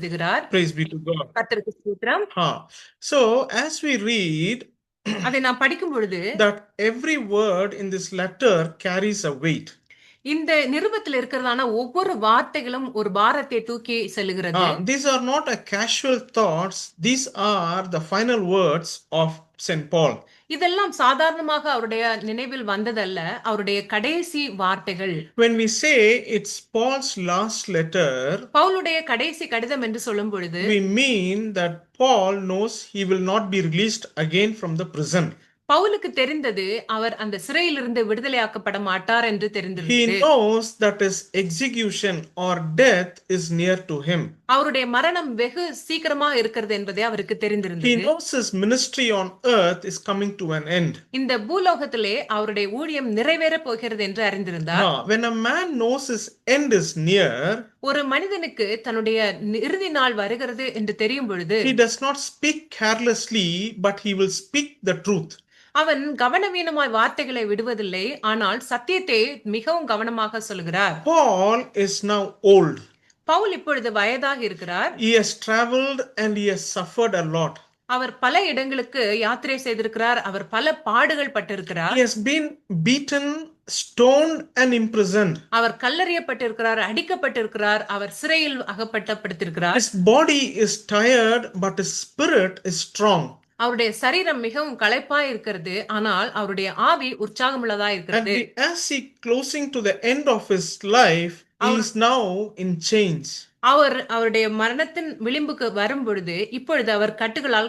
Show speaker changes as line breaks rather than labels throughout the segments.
எழுதுகிறார்.
Praise be to God.
கர்த்தருக்கு ஸ்தோத்திரம்.
So, as we read
அதை நாம் படிக்கும் பொழுது
that every word in this letter carries a weight.
இந்த நிருபத்தில் இருக்கிறதான ஒவ்வொரு வார்த்தைகளும் ஒரு பாரத்தை தூக்கி செல்லுகிறது.
These are not a casual thoughts. These are the final words of St. Paul.
இதெல்லாம் சாதாரணமாக அவருடைய நினைவில் வந்ததல்ல, அவருடைய கடைசி வார்த்தைகள்.
When we say it's Paul's last letter,
பவுலுடைய கடைசி கடிதம் என்று சொல்லும் பொழுது
we mean that Paul knows he will not be released again from the prison.
பவுலுக்கு தெரிந்தது அவர் அந்த சிறையிலிருந்து விடுதலையாக்கப்பட மாட்டார் என்று தெரிந்தது.
He knows that his execution or death is near to him.
அவருடைய மரணம் வெகு சீக்கிரமா இருக்கிறது என்பதே அவருக்கு தெரிந்திருந்தது.
He knows his ministry on earth is coming to an end.
இந்த பூலோகத்திலே அவருடைய ஊழியம் நிறைவேற போகிறது என்று அறிந்திருந்தார்.
When a man knows his end is near,
ஒரு மனிதனுக்கு தன்னுடைய இறுதி நாள் வருகிறது என்று தெரியும் பொழுது
he does not speak carelessly, but he will speak the truth.
அவன் கவனவீனமாய் வார்த்தைகளை விடுவதில்லை, ஆனால் சத்தியத்தை மிகவும் கவனமாக சொல்கிறார்.
Paul is now old.
Pavul இப்பொழுது வயதாக இருக்கிறார்.
He has traveled and he has suffered a lot.
அவர் பல இடங்களுக்கு யாத்திரை செய்திருக்கிறார். அவர் பல பாடுகள் பட்டிருக்கிறார்.
He has been beaten, stoned and imprisoned.
அவர் கல்லெறியப்பட்டிருக்கிறார், அடிக்கப்பட்டிருக்கிறார், அவர் சிறையில் அகப்பட்டிருக்கிறார்.
His body is tired, but his spirit is strong.
அவருடைய சரீரம் மிகவும் களைப்பாய் இருக்கிறது, ஆனால் அவருடைய ஆவி உற்சாகமுள்ளதா இருக்கிறது.
And as he closing to the end of his life, he is now in chains.
அவருடைய மரணத்தின் விளிம்புக்கு வரும் பொழுது இப்பொழுது அவர் கட்டுகளால்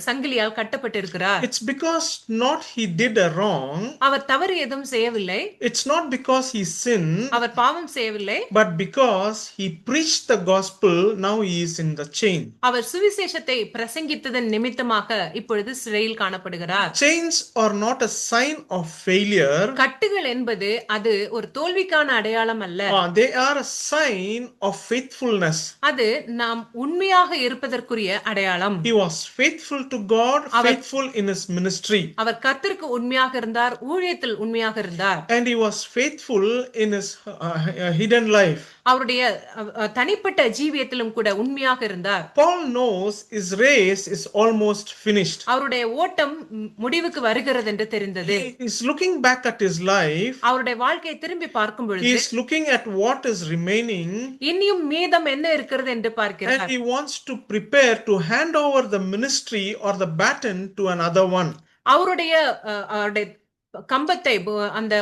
சங்கிலியால் கட்டப்பட்டிருக்கிறார்.
It's because not he did a wrong.
அவர் தவறு எதுவும் செய்யவில்லை.
It's not because he sinned.
அவர் பாவம் செய்யவில்லை.
But because he preached the gospel, now he is in the chain.
அவர் சுவிசேஷத்தை பிரசங்கித்ததன் நிமித்தமாக இப்பொழுது சிறையில் காணப்படுகிறார்.
Chains are not a sign of failure.
கட்டுகள் என்பது அது ஒரு தோல்விக்கான அடையாளம் அல்ல.
They are a sign of faithfulness.
அது நாம் உண்மையாக இருப்பதற்குரிய அடையாளம்.
He was faithful to God, faithful in his ministry.
அவர் கர்த்தருக்கு உண்மையாக இருந்தார், ஊழியத்தில் உண்மையாக இருந்தார்.
And he was faithful in his hidden life.
அவருடைய தனிப்பட்ட ஜீவியத்திலும் கூட உண்மையாக இருந்தார்.
Paul knows his race is almost finished.
அவருடைய ஓட்டம் முடிவுக்கு வருகிறது என்று தெரிந்தது.
He is looking back at his life.
அவருடைய வாழ்க்கையை திரும்பி பார்க்கும் பொழுது
he is looking at what is remaining.
இன்னும் மீதம் என்ன இருக்கிறது என்று பார்க்கிறார்.
And he wants to prepare to hand over the ministry or the baton to another one.
அவருடைய கம்பத்தை, அந்த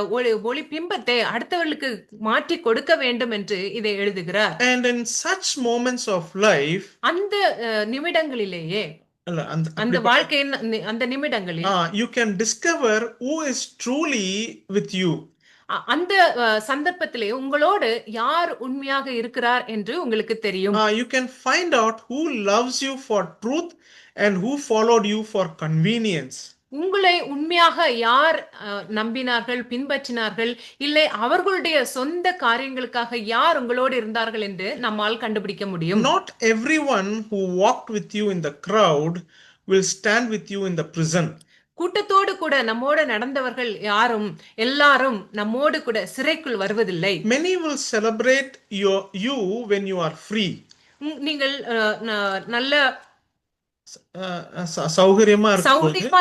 ஒளி பிம்பத்தை அடுத்தவர்களுக்கு மாற்றி கொடுக்க வேண்டும் என்று இதை எழுதுகிறார்.
And in such moments of life,
அந்த நிமிடங்களிலேயே, அந்த வாழ்க்கையின் அந்த நிமிடங்களில்
you can discover who is truly with you.
அந்த சந்தர்ப்பத்திலே உங்களோடு யார் உண்மையாக இருக்கிறார் என்று உங்களுக்கு தெரியும்.
You can find out who loves you for truth and who followed you for convenience.
உங்களை உண்மையாக யார் நம்பினார்கள், பின்பற்றினார்கள், இல்லை அவர்களுடைய சொந்த காரியங்களுக்காக யார் உங்களோடு இருந்தார்கள் என்று நம்மால் கண்டுபிடிக்க முடியும்.
Not everyone who walked with you in the crowd will stand with you in the prison.
கூட்டத்தோடு கூட நம்மோடு நடந்தவர்கள் எல்லாரும் நம்மோடு கூட சிறைக்குள் வருவதில்லை.
Many will celebrate you when you are free.
நீங்கள் நல்ல
சௌகரியமா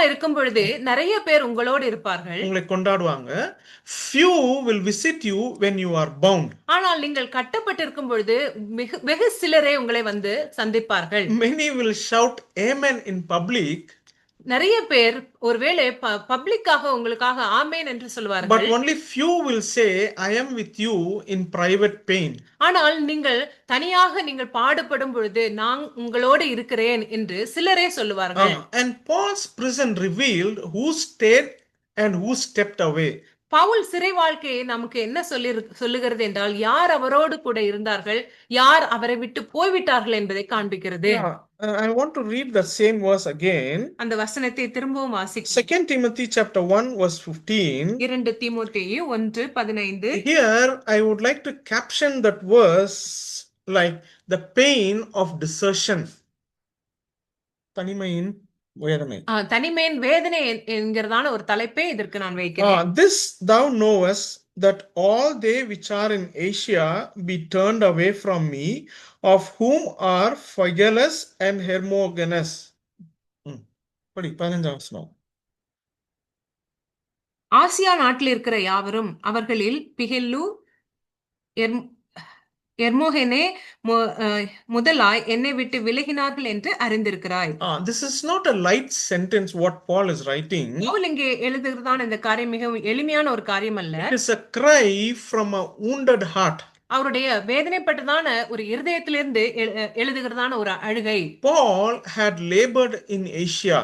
இருக்கும் பொழுது நிறைய பேர் உங்களோடு இருப்பார்கள்,
உங்களை கொண்டாடுவாங்க. Few will visit you when you are bound.
ஆனால் நீங்கள் கட்டப்பட்டிருக்கும் பொழுது வெகு சிலரே உங்களை வந்து சந்திப்பார்கள்.
Many will shout amen in public.
நிறைய பேர் ஒருவேளை பப்ளிக்காக உங்களுக்காக ஆமென் என்று சொல்வார்கள்.
But only few will say I am with you in private pain.
ஆனால் நீங்கள் தனியாக நீங்கள் பாடுபடும் பொழுது நான் உங்களோடு இருக்கிறேன் என்று சிலரே சொல்லுவார்கள்.
And Paul's prison revealed who stayed and who stepped away.
Pavul சிறை வாழ்க்கையை நமக்கு என்ன சொல்லுகிறது என்றால் யார் அவரோடு கூட இருந்தார்கள், யார் அவரை விட்டு போய்விட்டார்கள் என்பதை காண்பிக்கிறது.
I want to read the same verse again.
அந்த வசனத்தை திரும்பவும் வாசிக்கிறேன்.
2 Timothy chapter 1 verse 15.
2 தீமோத்தேயு 1:15.
Here I would like to caption that verse like the pain of desertion. தனிமையின் வேதனை.
தனிமையின் வேதனை என்கிறதான ஒரு தலைப்பை இதற்கு நான் வைக்கிறேன்.
This thou knowest that all they which are in Asia be turned away from me, of whom are Phygelus and Hermogenes. படி 15ஆம் வசனம்.
ஆசியா நாட்டில் இருக்கிற யாவரும் அவர்களில் பிகெல்லு எர்மோகெனே முதலாய் என்னை விட்டு விலகினார்கள் என்று அறிந்திருக்கிறாய்.
This is not a light sentence what Paul is writing.
Pavul இங்கே எழுதுகிறதான இந்த காரியம் மிகவும் எளிமையான ஒரு காரியம் அல்ல.
It is a cry from a wounded heart.
அவருடைய வேதனைப்பட்டதான ஒரு இருதயத்திலிருந்து எழுதுகிறதான ஒரு அழுகை.
Paul had labored in Asia.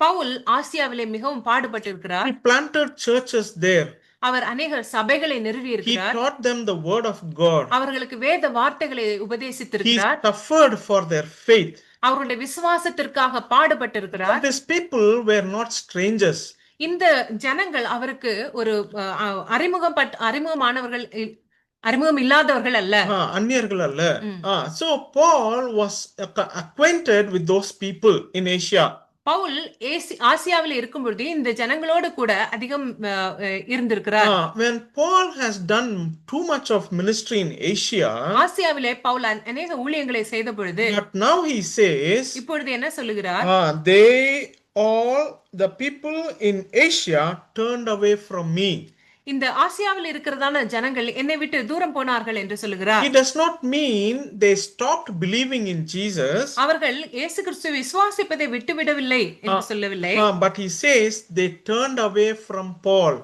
Pavul ஆசியாவிலே மிகவும் பாடுபட்டிருக்கிறார்.
He planted churches there.
அவர் அநேக சபைகளை நிறுவி
He
இருக்கிறார்.
taught them the word of God.
அவர்களுக்கு வேத வார்த்தைகளை
He
உபதேசித்திருக்கிறார்.
suffered for their faith.
அவருடைய விசுவாசத்திற்காக பாடுபட்டிருக்கிறார்.
But these people were not strangers.
இந்த ஜனங்கள் அவருக்கு ஒரு அறிமுகம் இல்லாதவர்கள் அல்ல.
அந்நியர்கள் அல்ல. So Paul was acquainted with those people in Asia.
Pavul ஆசியாவில் இருக்கும் பொழுது இந்த ஜனங்களோடு கூட அதிகம் இருந்திருக்கிறார்.
When Paul has done too much of ministry in Asia,
ஆசியாவிலே Pavul அநேக ஊழியங்களை செய்த பொழுது,
but now he says,
இப்பொழுது என்ன சொல்லுகிறார்?
all the people in Asia turned away from me.
இந்த ஆசியாவில் இருக்கிறதான ஜனங்கள் என்னை விட்டு தூரம் போனார்கள் என்று சொல்லுகிறார்.
He does not mean they stopped believing in Jesus.
அவர்கள் இயேசு கிறிஸ்துவை விசுவாசிப்பதை விட்டுவிடவில்லை என்று சொல்லவில்லை.
But he says they turned away from Paul.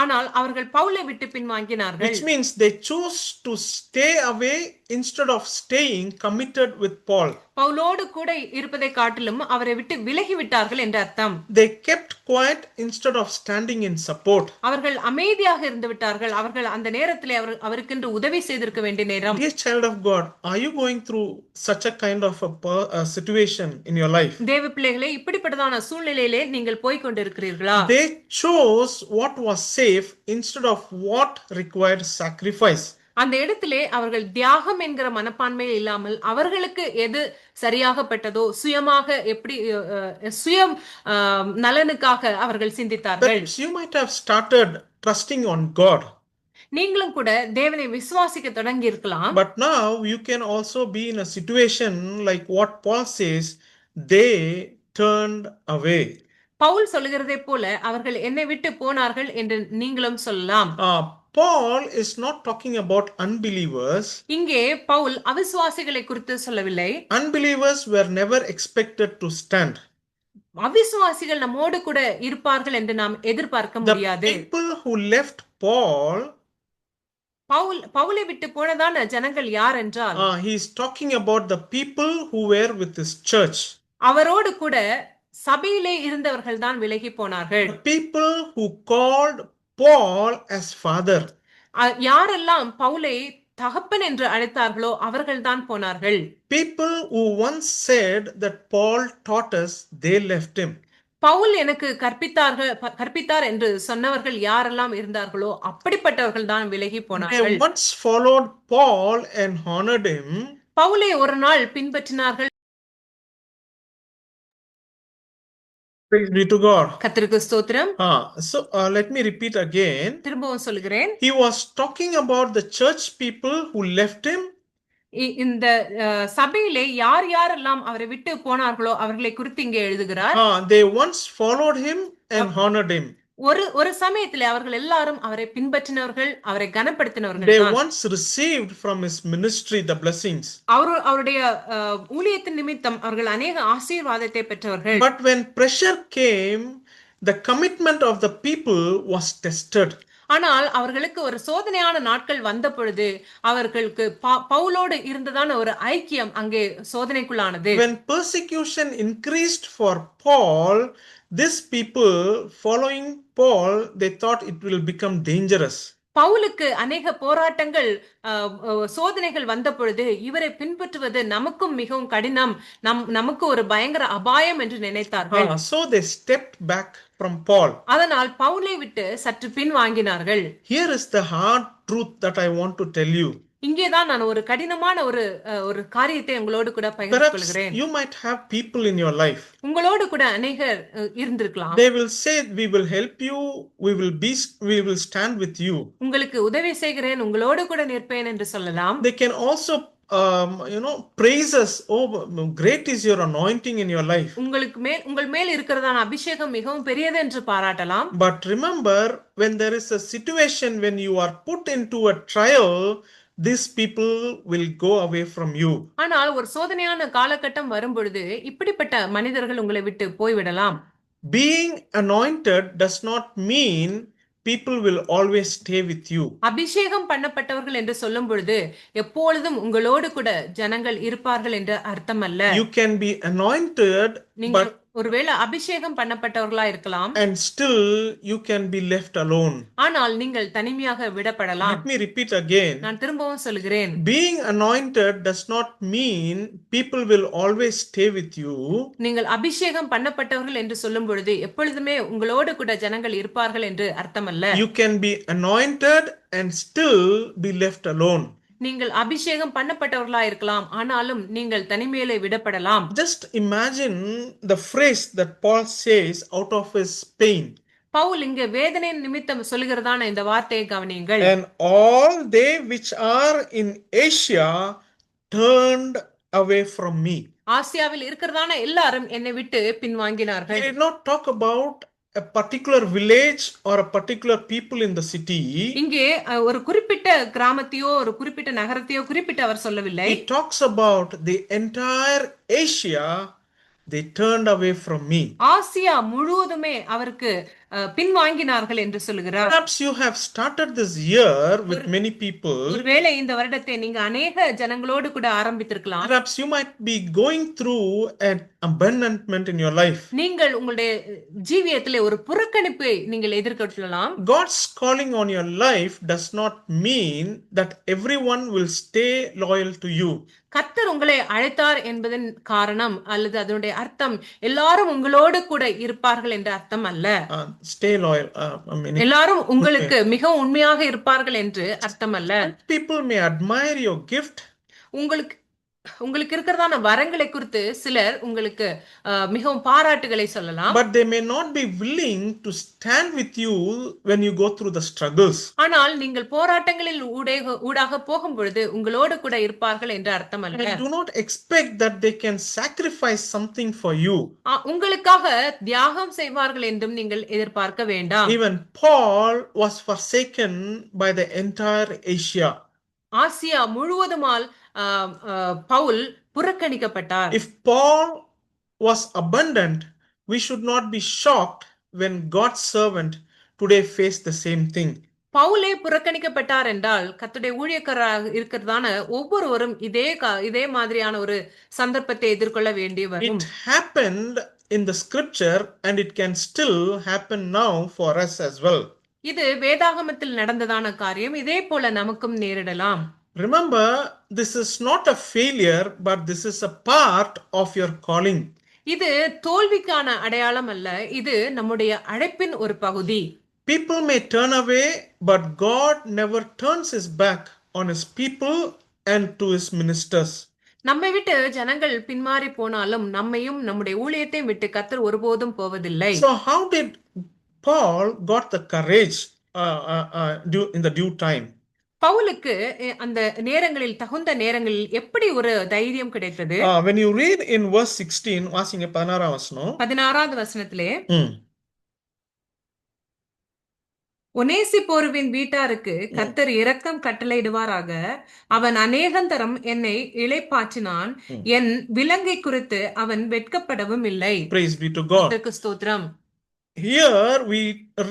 ஆனால் அவர்கள் பவுலை விட்டு பின்வாங்கினார்கள்.
Which means they chose to stay away instead of staying committed with Paul.
பவுலோடு கூட இருப்பதை காட்டிலும் அவரை விட்டு விலகி விட்டார்கள் என்ற அர்த்தம்.
They kept quiet instead of standing in support.
அவர்கள் அமைதியாக இருந்து விட்டார்கள். அவர்கள் அந்த நேரத்திலே அவருக்கென்று உதவி செய்திருக்க வேண்டிய நேரம்.
Dear child of God, are you going through such a kind of a situation in your life?
தேவ பிள்ளைகளே, இப்படிப்பட்டதான சூழ்நிலையிலே நீங்கள் போய் கொண்டிருக்கிறீர்களா?
They chose what was safe instead of what required sacrifice.
அந்த இடத்திலே அவர்கள் தியாகம் என்கிற மனப்பான்மை இல்லாமல் அவர்களுக்கு எது சரியாகப்பட்டதோ சுயமாக எப்படி சுயம் நலனுக்காக அவர்கள் சிந்தித்தார்கள்.
You might have started trusting on God.
நீங்களும் கூட தேவனை விசுவாசிக்க தொடங்கி இருக்கலாம்.
But now you can also be in a situation like what Paul says, they turned away.
Pavul சொல்லுகிறதை போல அவர்கள் என்னை விட்டு போனார்கள் என்று நீங்களும் சொல்லலாம்.
Paul is not talking about unbelievers.
இங்கே பவுல் அவிசுவாசிகளை குறித்து சொல்லவில்லை.
Unbelievers were never expected to stand.
அவிசுவாசிகள் நம்மோடு கூட இருப்பார்கள் என்று நாம் எதிர்பார்க்க முடியாது.
The people who left Paul,
பவுலை விட்டு போனதான ஜனங்கள் யார் என்றால்,
he is talking about the people who were with his church.
அவரோடு கூட சபையிலே இருந்தவர்கள் தான் விலகி போனார்கள்.
The people who called Paul as father.
யாரெல்லாம் பவுலை தகப்பன் என்று அழைத்தார்களோ அவர்கள் தான் போனார்கள்.
People who once said that Paul taught us, they left him.
Pavul எனக்கு கற்பித்தார் என்று சொன்னவர்கள் யாரெல்லாம் இருந்தார்களோ அப்படிப்பட்டவர்கள் தான் விலகி போனார்கள்.
They once followed Paul and honored him.
பவுலை ஒரு நாள் பின்பற்றினார்கள்.
Praise be to God.
கர்த்தருக்கு ஸ்தோத்திரம்.
So let me repeat again.
திரும்பவும் சொல்கிறேன்.
He was talking about the church people who left him.
இந்த சபையிலே யாரெல்லாம் அவரை விட்டு போனார்களோ அவர்களை குறித்து இங்கே எழுதுகிறார்.
They once followed him and honored him.
ஒரு சமயத்திலே அவர்கள் எல்லாரும் அவரை பின்பற்றினவர்கள், அவரை கனப்படுத்தினவர்கள்.
They once received from his ministry the blessings.
அவருடைய ஊழியத்தின் நிமித்தம் அவர்கள் அநேக ஆசீர்வாதத்தை பெற்றவர்கள்.
But when pressure came, the commitment of the people was tested.
ஆனால் அவர்களுக்கு ஒரு சோதனையான நாட்கள் வந்த பொழுது அவர்களுக்கு பவுலோடு இருந்ததான ஒரு ஐக்கியம் அங்கே சோதனைக்குள்ளானது.
When persecution increased for Paul, these people following Paul, they thought it will become dangerous.
பவுலுக்கு அநேக போராட்டங்கள் சோதனைகள் வந்த பொழுது இவரை பின்பற்றுவது நமக்கும் மிகவும் கடினம், நமக்கு ஒரு பயங்கர அபாயம் என்று நினைத்தார்கள்.
So they stepped back from Paul.
அதனால் பவுலை விட்டு சற்று பின் வாங்கினார்கள்.
Here is the hard truth that I want to tell you.
இங்கேதான் நான் ஒரு கடினமான ஒரு காரியத்தை உங்களோடு கூட பகிர்ந்து
Perhaps
கொள்கிறேன்.
you might have people in your life.
உங்களோடு கூட அநேகர் இருந்திருக்கலாம்.
They will say, we will help you, we will stand with you.
உங்களுக்கு உதவி செய்கிறேன், உங்களோடு கூட நிற்பேன் என்று சொல்லலாம்.
They can also praise us. Oh, great is your anointing in your life.
உங்கள் மேல் இருக்கிறதான அபிஷேகம் மிகவும் பெரியது என்று பாராட்டலாம்.
But remember, when there is a situation when you are put into a trial, these people will go away from you.
ஆனால் ஒரு சோதனையான காலகட்டம் வரும் பொழுது இப்படிப்பட்ட மனிதர்கள் உங்களை விட்டு போய்விடலாம்.
Being anointed does not mean people will always stay with you.
அபிஷேகம் பண்ணப்பட்டவர்கள் என்று சொல்லும் பொழுது எப்பொழுதும் உங்களோடு கூட ஜனங்கள் இருப்பார்கள் என்று அர்த்தம் அல்ல.
You can be anointed,
நீங்கள் ஒருவேளை அபிஷேகம் பண்ணப்பட்டவர்களா இருக்கலாம்,
and still you can be left alone.
ஆனால் நீங்கள் தனிமையாக விடப்படலாம்.
Let me repeat again.
நான் திரும்பவும் சொல்கிறேன்,
Being anointed does not mean people will always stay with you.
நீங்கள் அபிஷேகம் பண்ணப்பட்டவர்கள் என்று சொல்லும் பொழுது எப்பொழுதுமே உங்களோடு கூட ஜனங்கள் இருப்பார்கள் என்று அர்த்தம் அல்ல.
You can be anointed and still be left alone.
நீங்கள் அபிஷேகம் பண்ணப்பட்டவர்களா இருக்கலாம், ஆனாலும் நீங்கள் தனிமையிலே விடப்படலாம்.
Just imagine the phrase that Paul says out of his pain.
Pavul இங்க வேதனை நிமித்தம் சொல்லுகிறதான இந்த வார்த்தையை கவனியுங்கள்.
And all they which are in Asia turned away from me.
ஆசியாவில் இருக்கிறதான எல்லாரும் என்னை விட்டு பின்வாங்கினார்கள்.
He did not talk about a particular village or a particular people in the city.
இங்கே ஒரு குறிப்பிட்ட கிராமத்தையோ ஒரு குறிப்பிட்ட நகரத்தையோ குறிப்பிட்டு அவர் சொல்லவில்லை.
He talks about the entire Asia. They turned away from me.
ஆசியா முழுவதுமே அவருக்கு பின்வாங்கினார்கள் என்று சொல்கிறார்.
Perhaps you have started this year with many people.
ஒருவேளை இந்த வருடத்தை நீங்க அநேக ஜனங்களோடு கூட ஆரம்பித்திருக்கலாம்.
Perhaps you might be going through an abandonment in your life.
நீங்கள் உங்களுடைய ஜீவியத்திலே ஒரு புறக்கணிப்பை நீங்கள் எதிர்கொள்ளலாம்.
God's calling on your life does not mean that everyone will stay loyal to you.
கர்த்தர் உங்களை அழைத்தார் என்பதன் காரணம் அல்லது அதனுடைய அர்த்தம் எல்லாரும் உங்களோடு கூட இருப்பார்கள் என்ற அர்த்தம் அல்ல.
Stay loyal.
எல்லாரும் உங்களுக்கு மிகவும் உண்மையாக இருப்பார்கள் என்று அர்த்தம் அல்ல.
People may admire your gift.
உங்களுக்கு இருக்கிறதான வரங்களை குறித்து சிலர் உங்களுக்கு மிகவும் பாராட்டுகளை சொல்லலாம்.
But they may not be willing to stand with you when you go through the struggles.
ஆனால் நீங்கள் போராட்டங்களில் ஊடாக போகும் பொழுது உங்களோடு கூட இருப்பார்கள் என்று அர்த்தம் அல்ல.
And do not expect that they can sacrifice something for you.
உங்களுக்காக தியாகம் செய்வார்கள் என்றும் நீங்கள் எதிர்பார்க்க வேண்டாம்.
Even Paul was forsaken by the entire Asia.
Asia முழுவதுமால் பவுல் புறக்கணிக்கப்பட்டார்.
If Paul was abandoned, we should not be shocked when God's servant today faced the same thing.
பவுலே புறக்கணிக்கப்பட்டார் என்றால் கர்த்தருடைய ஊழியக்காரராக இருக்கிறதான ஒவ்வொருவரும் இதே மாதிரியான ஒரு சந்தர்ப்பத்தை எதிர்கொள்ள வேண்டி வரும்.
It happened in the scripture and it can still happen now for us as well.
இது வேதாகமத்தில் நடந்ததான காரியம், இதே போல நமக்கும் நேரிடலாம்.
Remember, this is not a failure, but this is a part of your calling.
இது தோல்விக்கான அடையாளம் அல்ல, இது நம்முடைய அழைப்பின் ஒரு பகுதி.
People may turn away, but God never turns his back on his people and to his ministers.
நம்மை விட்டு ஜனங்கள் பின்மாறி போனாலும் நம்மையும் நம்முடைய ஊழியத்தையும் விட்டு கர்த்தர் ஒருபோதும் போவதில்லை.
So how did Paul got the courage in the due time?
பவுலுக்கு அந்த நேரங்களில் தகுந்த நேரங்களில் எப்படி ஒரு தைரியம் கிடைத்தது?
When you read in verse 16, வாசிங்க 16ஆம் வசனம்.
16வது வசனத்திலே ஒனேசிப்போருவின் வீட்டாருக்கு கர்த்தர் இரக்கம் கட்டளையிடுவாராக, அவன் அநேகந்தரம் என்னை இளைப்பாற்றினான், என் விலங்கை குறித்து அவன் வெட்கப்படவும் இல்லை.
Praise be to God.
ஸ்தோத்திரம்.
Here we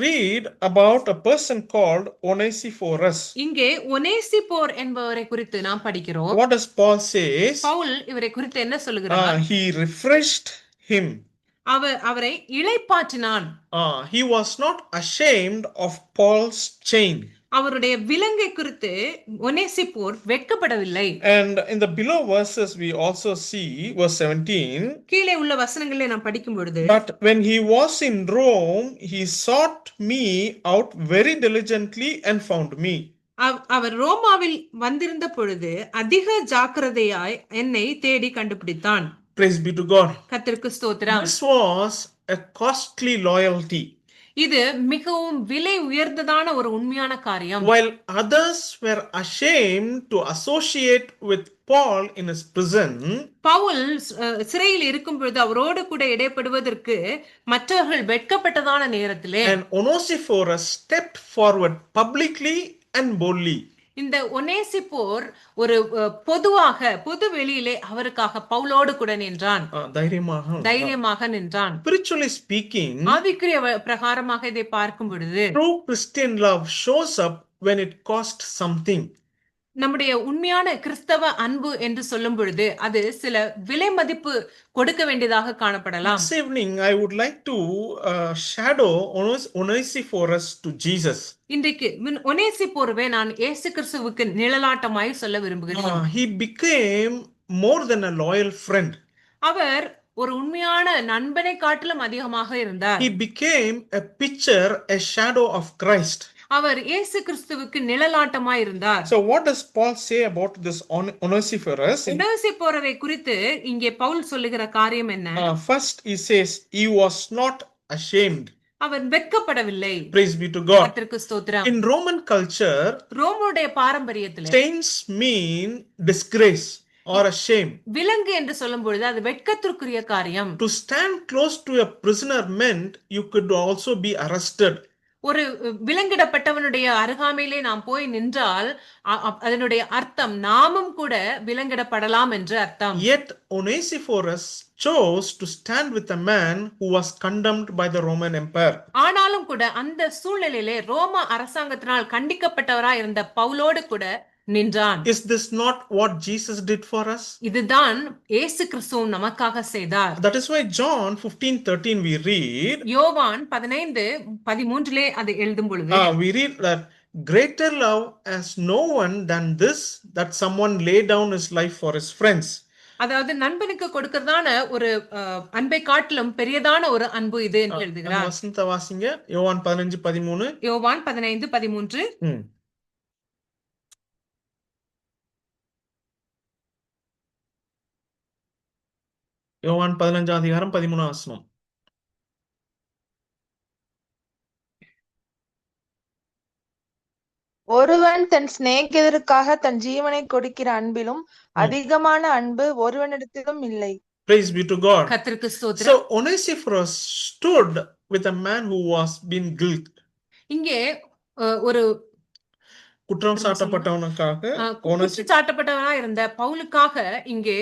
read about a person called Onesiphorus.
இங்கே ஒனேசிப்போர் என்பவரை குறித்து நாம் படிக்கிறோம்.
What does Paul say?
Pavul இவரை குறித்து என்ன சொல்லுகிறார்?
He refreshed him.
அவரை இளைப்பாற்றினான்.
He was not ashamed of Paul's chain.
அவருடைய விலங்கை குறித்து ஒனேசிப்போர் வெட்கப்படவில்லை.
And in the below verses we also see verse 17.
கீழே உள்ள வசனங்களை நாம் படிக்கும் பொழுது,
But when he was in Rome, he sought me out very diligently and found me.
அவர் ரோமாவில் வந்திருந்த பொழுது அதிக ஜாக்கிரதையாய் என்னை தேடி கண்டுபிடித்தான்.
Praise be to God.
கர்த்தருக்கு ஸ்தோத்திரம்.
This was a costly loyalty.
இது மிகவும் விலை உயர்ந்ததான ஒரு உண்மையான காரியம்.
While others were ashamed to associate with Paul in his prison,
Pavul சிறையில் இருக்கும் பொழுது அவரோடு கூட இடைப்படுவதற்கு மற்றவர்கள் வெட்கப்பட்டதான நேரத்திலே
and Onesiphorus stepped forward publicly and boldly.
இந்த ஒனேசிப்போர் ஒரு பொது வெளியிலே அவருக்காக பவுலோடு கூட நின்றான். தைரியமாக நின்றான்.
Spiritually speaking,
ஆவிக்குரிய பிரகாரமாக இதை பார்க்கும் பொழுது
true Christian love shows up when it costs something.
நம்முடைய உண்மையான கிறிஸ்தவ அன்பு என்று சொல்லும் பொழுது அது சில விலை மதிப்பு கொடுக்க வேண்டியதாக காணப்படலாம்.
This evening I would like to shadow Onesiphorus to Jesus.
இன்றைக்கு ஒனேசிப்போரை நான் இயேசு கிறிஸ்துவுக்கு நிழலாட்டமாய் சொல்ல விரும்புகிறேன்.
He became more than a loyal friend.
அவர் ஒரு உண்மையான நண்பனை காட்டிலும் அதிகமாக இருந்தார்.
He became a picture, a shadow of Christ.
அவர் இயேசு கிறிஸ்துவுக்கு நிழலாட்டமாய் இருந்தார்.
So what does Paul say about this Onesiphorus?
ஒனேசிப்போரை குறித்து இங்கே பவுல் சொல்லுகிற காரியம் என்ன?
First he says he was not ashamed.
Our வெட்கப்படவில்லை.
Praise be to God.
கர்த்தருக்கு ஸ்தோத்திரம்.
In Roman culture,
ரோமனுடைய பாரம்பரியத்திலே
stains mean disgrace or a shame.
விலங்கு என்று சொல்லும் பொழுது அது வெட்கத்திற்குரிய காரியம்.
To stand close to a prisoner meant you could also be arrested.
ஒரு விலங்கிடப்பட்டவனுடைய அருகாமையிலே நாம் போய் நின்றால் அதனுடைய அர்த்தம் நாமும் கூட விலங்கிடப்படலாம் என்று அர்த்தம்.
Yet Onesiphorus chose to stand with a man who was condemned by the Roman Empire.
ஆனாலும் கூட அந்த சூழ்நிலையிலே ரோம அரசாங்கத்தினால் கண்டிக்கப்பட்டவராய் இருந்த பவுலோடு கூட நின்றான்.
Is this not what Jesus did for us?
இதுதான் இயேசு கிறிஸ்து நமக்காக செய்தார்.
That is why John 15:13 we read.
யோவான் 15:13 அது எழுதும் பொழுது
we read that greater love has no one than this, that someone lay down his life for his friends.
அதாவது நண்பனுக்கு கொடுக்கிறதான ஒரு அன்பை காட்டிலும் பெரியதான ஒரு அன்பு இது என்று எழுதுகிறார்.
வசனத்தை வாசிங்க. யோவான் 15:13.
யோவான் 15:13.
யோவான் 15 அதிகாரம் 13 வசனம்.
ஒருவன் தன் சிநேகிதருக்காக தன் ஜீவனை கொடுக்கிற அன்பிலும் அதிகமான அன்பு ஒருவனிடத்திலும் இல்லை.
Praise be to God.
கர்த்தருக்கு ஸ்தோத்திரம்.
So Onesiphorus stood with a man who was being guilty.
இங்கே ஒரு
குற்றம் சாட்டப்பட்டவனுக்காக
சாட்டப்பட்டவனாய் இருந்த பவுலுக்காக இங்கே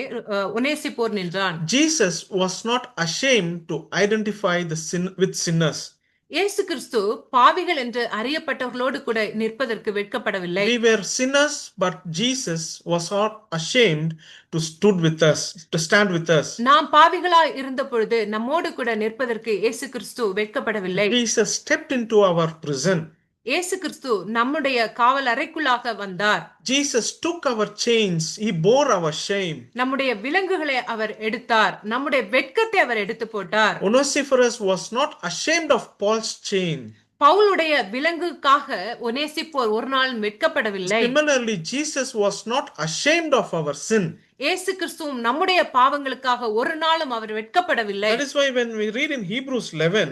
ஒனேசிப்போர் நின்றான்.
Jesus was not ashamed to identify the sin with sinners.
இயேசு கிறிஸ்து பாவிகள் என்று அறியப்பட்டவர்களோடு கூட நிற்பதற்கு வெட்கப்படவில்லை.
We were sinners, but Jesus was not ashamed to stand with us.
நாம் பாவிகளாய் இருந்த பொழுது நம்மோடு கூட நிற்பதற்கு இயேசு கிறிஸ்து வெட்கப்படவில்லை.
Jesus stepped into our prison.
இயேசு கிறிஸ்து நம்முடைய காவல் அறைக்குள்ளாக வந்தார்.
Jesus took our chains, he bore our shame.
நம்முடைய விலங்குகளை அவர் எடுத்தார், நம்முடைய வெட்கத்தை அவர் எடுத்து போட்டார்.
Onesiphorus was not ashamed of Paul's chain.
பவுலுடைய விலங்குக்காக ஒனேசிப்போர் ஒரு நாள் வெட்கப்படவில்லை.
Similarly, Jesus was not ashamed of our sin.
இயேசு கிறிஸ்துவும் நம்முடைய பாவங்களுக்காக ஒரு நாளும் அவர் வெட்கப்படவில்லை.
That is why when we read in Hebrews 11,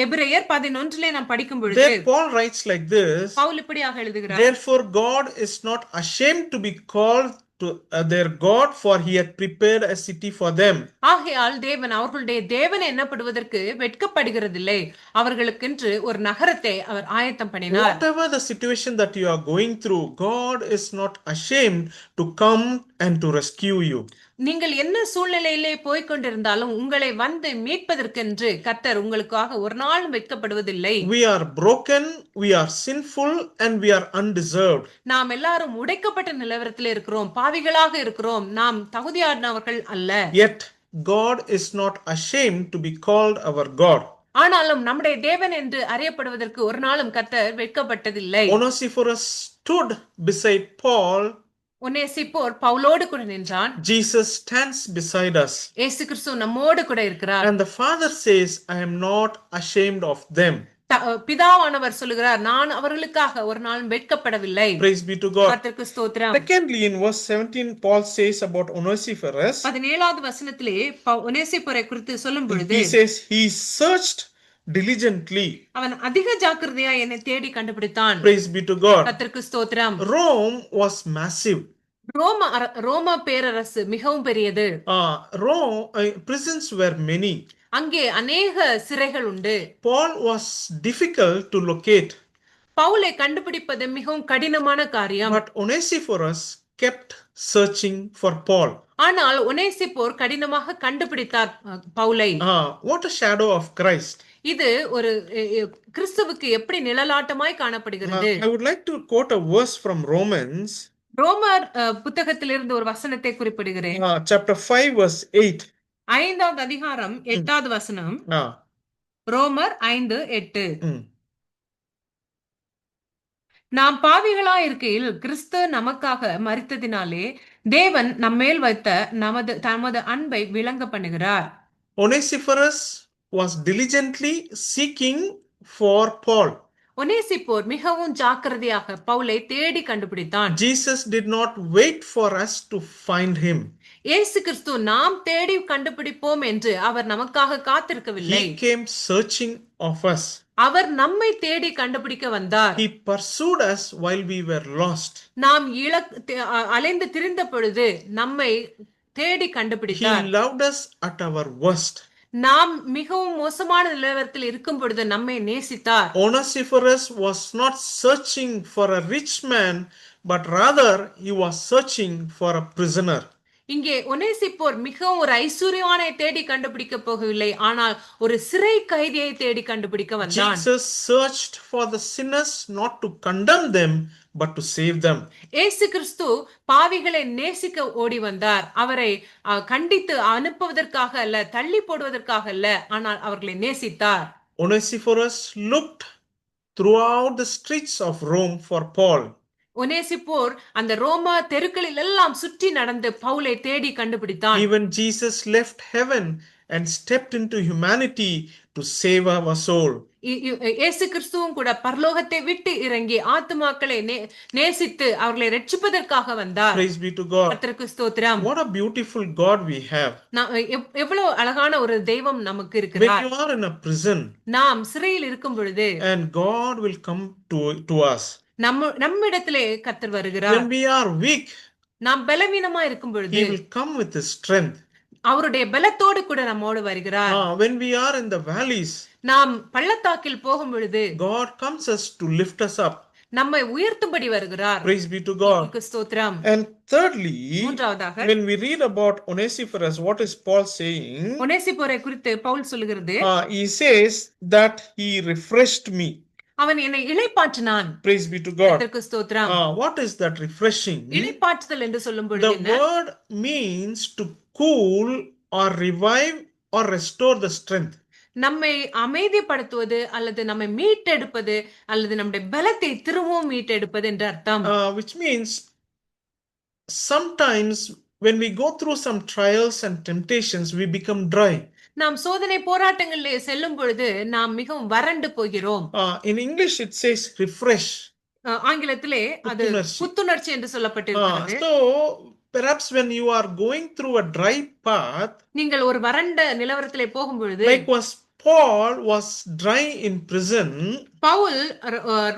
எபிரேயர் 11 நாம் படிக்கும் பொழுது
there Paul writes like this.
Pavul இப்படியாக எழுதுகிறார்.
Therefore God is not ashamed to be called to their God, for he had prepared a city for them.
ஆகையால் தேவன் அவர்களுடைய தேவன் என்னப்படுவதற்கு வெட்கப்படுகிறதில்லை, அவர்களுக்கென்று ஒரு நகரத்தை அவர் ஆயத்தம் பண்ணினார்.
Whatever the situation that you are going through, God is not ashamed to come and to rescue you.
நீங்கள் என்ன சூழ்நிலையிலே போய்கொண்டிருந்தாலும் உங்களை வந்து மீட்பதற்கென்று கர்த்தர் உங்களுக்காக ஒரு நாளும் வெட்கப்படுவதில்லை.
We are broken, we are sinful and we are undeserved.
நாம் எல்லாரும் உடைக்கப்பட்ட நிலவரத்தில் இருக்கிறோம், பாவிகளாக இருக்கிறோம், நாம் தகுதியானவர்கள் அல்ல.
Yet God is not ashamed to be called our God.
ஆனாலும் நம்முடைய தேவன் என்று அறியப்படுவதற்கு ஒரு நாளும் கர்த்தர் வெட்கப்பட்டதில்லை.
Onesiphorus stood beside Paul.
ஒனேசிப்போர் பவுலோடு கூட நின்றான்.
Jesus stands beside us.
இயேசு கிறிஸ்து நம்மோடு கூட இருக்கிறார்.
And the Father says, I am not ashamed of them.
பிதாவானவர் சொல்லுகிறார், நான் அவர்களுக்காக ஒரு நாள் வெட்கப்படவில்லை.
Praise be to God.
கர்த்தருக்கு ஸ்தோத்திரம்.
Secondly, in verse 17, Paul says about Onesiphorus,
17வது வசனத்திலே ஒனேசிப்போரை குறித்து சொல்லும் பொழுது,
he says, he searched diligently.
அவன் அதிக ஜாக்கிரதையா என்னை தேடி கண்டுபிடித்தான்.
Praise be to God.
கர்த்தருக்கு ஸ்தோத்திரம்.
Rome was massive.
ரோம பேரரசு மிகவும் பெரியது.
Prisons were many.
அங்கே அநேக சிறைகள் உண்டு.
Paul was difficult to locate.
பவுலை கண்டுபிடிப்பது மிகவும் கடினமான காரியம்.
But Onesiphorus kept searching for Paul.
ஆனால் ஒனேசிப்போர் கடினமாக கண்டுபிடித்தார் பவுலை.
What a shadow of Christ.
இது ஒரு கிறிஸ்துவுக்கு எப்படி நிழலாட்டமாய் காணப்படுகிறது.
I would like to quote a verse from Romans.
ரோமர் புத்தகத்திலிருந்து ஒரு வசனத்தை குறிப்பிடுகிறேன்.
Chapter 5 verse 8.
5வது அதிகாரம் 8வது வசனம். ரோமர் 5:8. நாம் பாவிகளாய் இருக்கையில் கிறிஸ்து நமக்காக மரித்ததினாலே தேவன் நம்மேல் வைத்த தமது அன்பை விளங்க பண்ணுகிறார்.
Onesiphorus was diligently seeking for Paul.
ஒனேசிப்போர் மிகவும் ஜாக்கிரதையாக பவுலை தேடி கண்டுபிடித்தான்.
Jesus did not wait for us to find him.
இயேசு கிறிஸ்து நாம் தேடி கண்டுபிடிப்போம் என்று அவர் நமக்காக காத்திருக்கவில்லை.
He came searching of us.
அவர் நம்மை தேடி கண்டுபிடிக்க வந்தார்.
He pursued us while we were lost.
நாம் அலைந்து திரிந்த பொழுது நம்மை தேடி கண்டுபிடித்தார்.
He loved us at our worst.
நாம் மிகவும் மோசமான நிலவரத்தில் இருக்கும் பொழுது நம்மை நேசித்தார்.
Onesiphorus was not searching for a rich man, but rather he was searching for a prisoner.
இங்கே ஒனேசிப்போர் மிகவும் ஒரு ஐஸ்வர்யவானை தேடி கண்டுபிடிக்க போகவில்லை, ஆனால் ஒரு சிறை கைதியை தேடி கண்டுபிடிக்க வந்தான்.
Jesus searched for the sinners not to condemn them but to save them.
இயேசு கிறிஸ்து பாவிகளை நேசிக்க ஓடி வந்தார். அவரை கண்டித்து அனுப்புவதற்காக அல்ல, தள்ளி போடுவதற்காக அல்ல, ஆனால் அவர்களை நேசித்தார்.
Onesiphorus looked throughout the streets of Rome for Paul.
ஒனேசிப்போர் அந்த ரோமா தெருக்களில் எல்லாம் சுற்றி நடந்து பவுலை தேடி கண்டுபிடித்தான்.
Even Jesus left heaven and stepped into humanity to save our soul.
இயேசு கிறிஸ்துவும் கூட பரலோகத்தை விட்டு இறங்கி ஆத்துமாக்களை நேசித்து அவர்களை ரட்சிப்பதற்காக வந்தார்.
Praise be to God.
கர்த்தருக்கு ஸ்தோத்திரம்.
What a beautiful God we have.
எவ்வளவு அழகான ஒரு தெய்வம் நமக்கு இருக்கிறார்.
When you are in a prison,
நாம் சிறையில் இருக்கும் பொழுது
and God will come to us.
நம்மிடத்திலே கர்த்தர் வருகிறார்.
When we are weak,
நாம் பலவீனமா இருக்கும் பொழுது
He will come with His strength.
அவருடைய பலத்தோடு கூட நம்மோடு வருகிறார்.
When we are in the valleys,
நாம் பள்ளத்தாக்கில் போகும் பொழுது
God comes us to lift us up.
நம்மை உயர்த்தும்படி வருகிறார்.
Praise be to God.
ஸ்தோத்திரம்.
And thirdly,
மூன்றாவதாக
when we read about Onesiphorus, what is Paul saying?
ஒனேசிப்போரை குறித்து பவுல் சொல்லுகிறது,
he says that he refreshed me.
அவன் என்னை இளைப்பாற்றினான்.
Praise be to God.
கர்த்தருக்கு ஸ்தோத்திரம்.
What is that refreshing?
இளைப்பாற்றுதல் என்று சொல்லும் பொழுது
The word means to cool or revive or restore the strength.
நம்மை அமைதிப்படுத்துவது அல்லது நம்மை மீட்டெடுப்பது அல்லது நம்முடைய பலத்தை திரும்பவும் மீட்டெடுப்பது என்று அர்த்தம்.
Which means sometimes when we go through some trials and temptations, we become dry.
நாம் சோதனை போராட்டங்களிலே செல்லும் பொழுது நாம் மிகவும் வறண்டு போகிறோம்.
In English it says refresh.
ஆங்கிலத்திலே அது புத்துணர்ச்சி என்று சொல்லப்பட்டிருக்கிறது.
So perhaps when you are going through a dry path,
நீங்கள் ஒரு வறண்ட நிலவரத்திலே போகும் பொழுது,
like Paul was dry in prison,
Pavul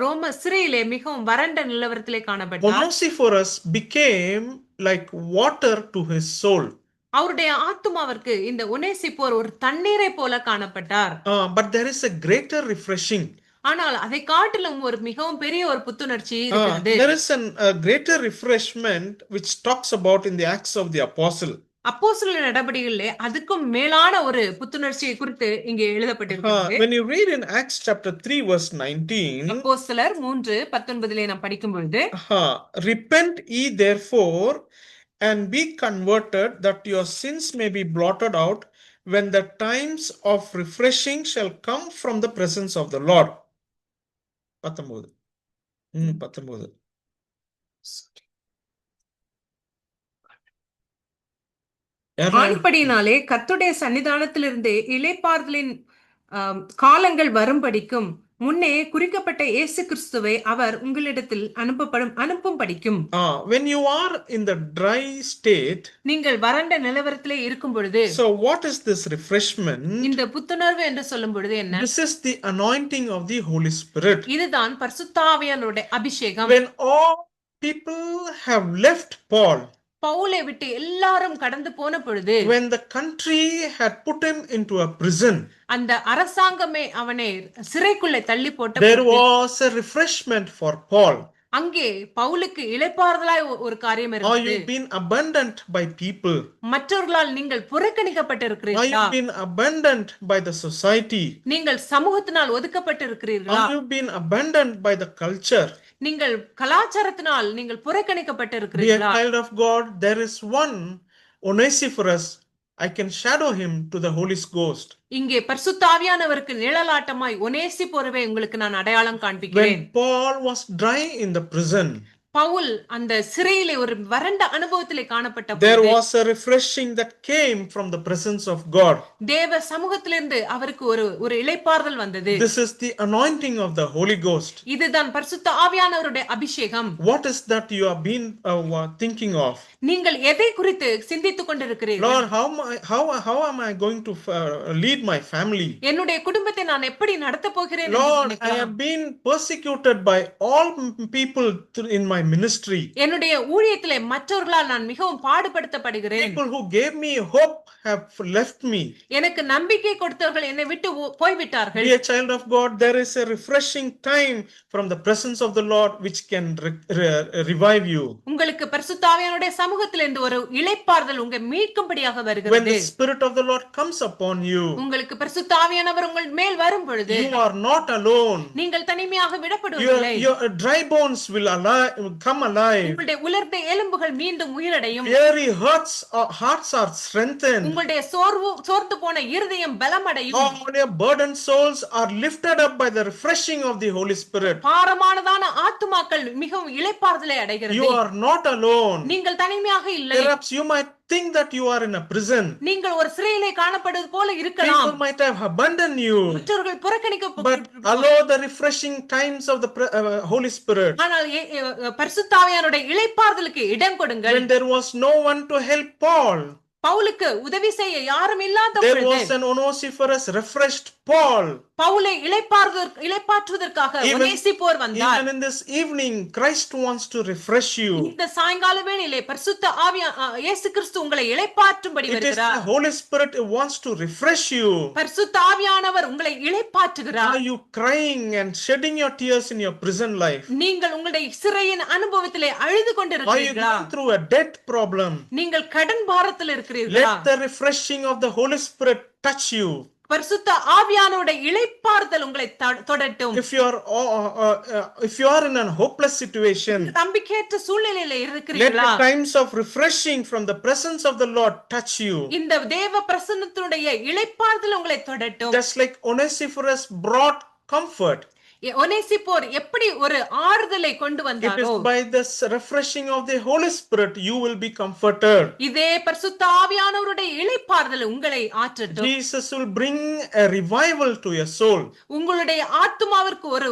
ரோம சிறையிலே மிகவும் வறண்ட நிலவரத்திலே காணப்பட்டார்.
Onesiphorus became like water to his soul.
அவருடைய ஆத்துமாவிற்கு இந்த ஒனேசிப்போர் ஒரு தண்ணீரை போல காணப்பட்டார்.
But there is a greater refreshing.
ஆனால் அதை காட்டிலும் ஒரு மிகவும் பெரிய ஒரு புத்துணர்ச்சி இருக்கிறது.
There is a greater refreshment which talks about in the Acts of the Apostle.
அப்போஸ்தலர் நடபடிகளிலே அதுக்கும் மேலான ஒரு புத்துணர்ச்சியை குறித்து இங்கே எழுதப்பட்டிருக்கிறது.
When you read in Acts chapter 3 verse 19,
அப்போஸ்தலர் 3:19 நாம் படிக்கும் பொழுது,
repent ye therefore and be converted, that your sins may be blotted out, when the times of refreshing shall come from the presence of the Lord. 19.
ஆனபடியினாலே கர்த்தருடைய சன்னிதானத்திலிருந்து இளைப்பாறுதலின் காலங்கள் வரும்படிக்கும் முன்னே குறிக்கப்பட்ட இயேசு கிறிஸ்துவை அவர் உங்களிடத்தில் அனுப்பும் படிக்கும்.
When you are in the dry state,
நீங்கள் வறண்ட நிலவரத்திலே இருக்கும் பொழுது,
so what is this refreshment?
இந்த புத்துணர்வு என்று சொல்லும் பொழுது என்ன?
This is the anointing of the Holy Spirit.
இதுதான் பரிசுத்த ஆவியானவருடைய அபிஷேகம்.
When all people have left Paul,
பவுலை விட்டு எல்லாரும் கடந்து போன பொழுது,
when the country had put him into a prison,
அந்த அரசாங்கமே அவனை சிறைக்குள்ளே தள்ளி போட்ட
there was a refreshment for Paul.
அங்கே பவுலுக்கு இளைப்பாறுதலாய் ஒரு காரியம்
Are
இருந்தது.
you been abandoned by people?
மற்றவர்களால் நீங்கள்
Are
புறக்கணிக்கப்பட்டிருக்கிறீர்களா?
you been abandoned by the society?
நீங்கள் சமூகத்தினால் ஒதுக்கப்பட்டிருக்கிறீர்களா?
Are you been abandoned by the culture?
நீங்கள் கலாச்சாரத்தினால் நீங்கள்
Dear
புறக்கணிக்கப்பட்டிருக்கிறீர்களா?
child of God, there is one Onesiphorus. I can shadow him to the Holy Ghost.
இங்கே பரிசுத்த ஆவியானவருக்கு நிழலாட்டமாய் ஒனேசிப்போரவை உங்களுக்கு நான் அடையாளம் காண்பிக்கிறேன்.
When Paul was dry in the prison,
Pavul அந்த சிறையிலே ஒரு வறண்ட அனுபவத்திலே காணப்பட்ட
there
பொழுது,
was a refreshing that came from the presence of God.
தேவ சமூகத்திலிருந்து அவருக்கு ஒரு இளைப்பாறுதல் வந்தது.
This is the anointing of the Holy Ghost.
இதுதான் பரிசுத்த ஆவியானவருடைய அபிஷேகம்.
What is that you have been thinking of?
நீங்கள் எதை குறித்து சிந்தித்துக் கொண்டிருக்கிறீர்கள்?
Lord, how am I going to lead my family?
என்னுடைய குடும்பத்தை நான் எப்படி நடத்த போகிறேன் என்று
Lord, I
நினைக்கலாம்.
have been persecuted by all people in my ministry.
என்னுடைய ஊழியத்திலே மற்றவர்களால் நான் மிகவும் பாடுபடுத்தப்படுகிறேன்.
People who gave me hope have left me.
எனக்கு நம்பிக்கை கொடுத்தவர்கள் என்னை விட்டு போய்விட்டார்கள்.
Dear child of God, there is a refreshing time from the presence of the Lord which can revive you.
உங்களுக்கு பரிசுத்த ஆவியானவருடைய சமூகத்திலிருந்து ஒரு இளைப்பாறுதல் உங்க மீட்கும்படியாக
When
வருகிறது.
the Spirit of the Lord comes upon you,
உங்களுக்கு பரிசுத்த ஆவியானவர் உங்கள் மேல் வரும் பொழுது
you are not alone.
நீங்கள் தனிமையாக விடப்படுவதில்லை.
Your dry bones will come alive.
உங்களுடைய உலர்ந்த எலும்புகள் மீண்டும் உயிரடையும்.
Weary hearts are strengthened.
உங்களுடைய சோர்ந்து போன இருதயம் பலமடையும்.
All your burdened souls are lifted up by the refreshing of the Holy Spirit.
பாரமானதான ஆத்துமாக்கள் மிகவும் இளைப்பாறுதலை அடைகிறது.
You are not alone.
நீங்கள் தனிமையாக இல்லை.
Perhaps you might think that you are in a prison.
நீங்கள் ஒரு சிறையிலே காணப்படுவது போல இருக்கலாம்.
People might have abandoned you.
மற்றவர்கள் புறக்கணிக்கப்பட்டு,
But allow the refreshing times of the Holy Spirit.
ஆனால் பரிசுத்த ஆவியானவருடைய இளைப்பாறுதலுக்கு இடம் கொடுங்கள்.
When there was no one to help Paul,
பவுலுக்கு உதவி செய்ய யாரும் இல்லாத
there
பொழுது
was an Onesiphorus refreshed Paul.
பவுலை இளைப்பாற்றுவதற்காக ஒனேசிப்போர் வந்தார்.
Even in this evening, Christ wants to refresh you.
இந்த சாயங்கால வேளையிலே பரிசுத்த இயேசு கிறிஸ்து உங்களை இளைப்பாற்றும்படி
It is
வருகிறார்.
the Holy Spirit who wants to refresh you.
பரிசுத்த ஆவியானவர் உங்களை இளைப்பாற்றுகிறார்.
Are you crying and shedding your tears in your prison life?
நீங்கள் உங்களுடைய சிறையின் அனுபவத்திலே அழுது
Are you
கொண்டிருக்கிறீர்களா?
going through a debt problem?
நீங்கள் கடன் பாரத்தில் இருக்கிறீர்களா?
Let the refreshing of the Holy Spirit touch you.
பரிசுத்த ஆவியானவருடைய இளைப்பாறுதல் உங்களை தொடட்டும்.
If you are in a hopeless situation,
நம்பிக்கையற்ற சூழ்நிலையில
let
இருக்கிறீர்களா?
the times of refreshing from the presence of the Lord touch you.
இந்த தேவ பிரசன்னத்தினுடைய இளைப்பாறுதல் உங்களை தொடட்டும்.
Just like Onesiphorus brought comfort,
ஒனேசிப்போர் எப்படி ஒரு ஆறுதலை கொண்டு
it is
வந்தாரோ,
by this refreshing of the Holy Spirit you will be comforted.
இதே பரிசுத்த ஆவியானவருடைய இளைப்பாறுதல் உங்களை ஆற்றட்டும்.
Jesus will bring a revival to your soul.
உங்களுடைய ஆத்துமாவிற்கு ஒரு